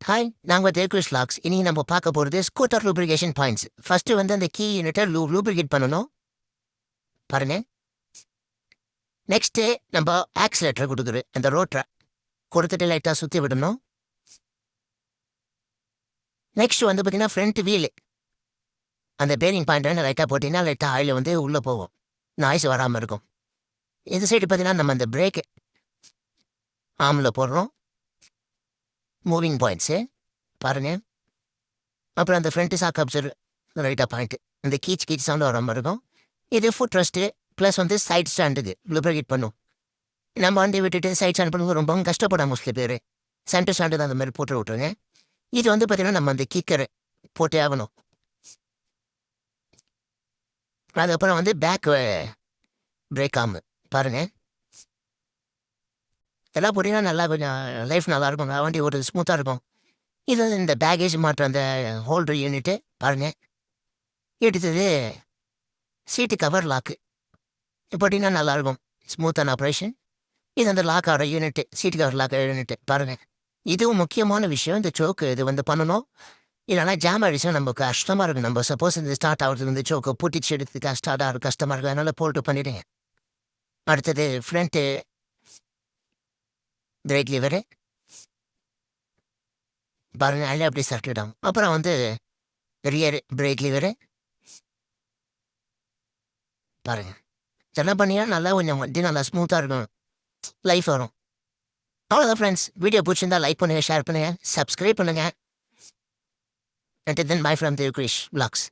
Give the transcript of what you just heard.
Hi நாங்கள் தேவ்கிரிஷ் லாக்ஸ். இனி நம்ம பார்க்க போகிறது ஸ்கூட்டர் லூப்ரிகேஷன் பாயிண்ட்ஸ். ஃபர்ஸ்ட் வந்து அந்த கீ யூனிட்டை லூப்ரிகேட் பண்ணணும் பாருங்க. நெக்ஸ்ட்டு நம்ம ஆக்சிலேட்டரை கொடுக்குறது அந்த ரோட்டரை கொடுத்துட்டு லைட்டாக சுற்றி விடணும். நெக்ஸ்ட் வந்து பார்த்தீங்கன்னா ஃப்ரண்ட் வீல் அந்த பேரிங் பாயிண்ட் லைட்டாக போட்டிங்கன்னா லைட்டாக ஆயில் வந்து உள்ளே போகும், நாய்ஸ் வராமல் இருக்கும். இந்த சைடு பார்த்தீங்கன்னா நம்ம அந்த பிரேக்கு ஆமில் போடுறோம், மூவிங் பாயிண்ட்ஸு பாருங்க. அப்புறம் அந்த ஃப்ரண்ட் சாக் அப்சர் ரைட்டாக பாயிண்ட்டு இந்த கீச் சவுண்ட் வர மாதிரி இருக்கும். இது ஃபுட் ரெஸ்ட்டு ப்ளஸ் வந்து சைட் ஸ்டாண்டுக்கு லுப்ரிகேட் பண்ணும். நம்ம வண்டி விட்டுட்டு சைட் ஸ்டாண்ட் பண்ணும்போது ரொம்பவும் கஷ்டப்படாம மோஸ்ட்லி பேர் சென்டர் ஸ்டாண்டு தான் அந்த மாதிரி போட்டு விட்ருங்க. இது வந்து பார்த்தீங்கன்னா நம்ம அந்த கிக்கரு போட்டே ஆகணும். அதுக்கப்புறம் வந்து பேக் பிரேக் ஆமு பாருங்க. இதெல்லாம் போட்டிங்கன்னா நல்லா கொஞ்சம் லைஃப் நல்லாயிருக்கும், வண்டி ஒரு ஸ்மூத்தாக இருக்கும். இது வந்து இந்த பேகேஜ் மாற்ற அந்த ஹோல்டர் யூனிட்டு பாருங்க. எடுத்தது சீட்டு கவர் லாக்கு போட்டிங்கன்னா நல்லாயிருக்கும், ஸ்மூத்தான ஆப்ரேஷன். இது அந்த லாக் ஆகிற unit, seat cover lock unit பாருங்கள். இதுவும் முக்கியமான விஷயம், இந்த சோக்கு இது வந்து பண்ணணும். இல்லைனா ஜாம் ஆகிடுச்சும் நம்ம கஷ்டமாக இருக்கும். நம்ம சப்போஸ் இந்த ஸ்டார்ட் ஆகிறது இந்த சோக்கு பூட்டிச்சு எடுத்து ஸ்டார்ட் ஆகிற கஷ்டமாக இருக்கும், அதனால் போல்ட்டு பண்ணிவிடுங்க. அடுத்தது ஃப்ரண்ட்டு பிரேக் லிவரு பாருங்க, அதில் அப்படியே சர்க்கிட்டாகும். அப்புறம் வந்து ரியர் பிரேக் லிவரு பாருங்க. இதெல்லாம் பண்ணிங்கன்னா நல்லா கொஞ்சம் வண்டி நல்லா ஸ்மூத்தாக இருக்கும், லைஃப் வரும். அவ்வளோதான் ஃப்ரெண்ட்ஸ். வீடியோ பிடிச்சிருந்தா லைக் பண்ணுங்கள், ஷேர் பண்ணுங்கள், சப்ஸ்கிரைப் பண்ணுங்கள். And then bye from the Krish Vlogs.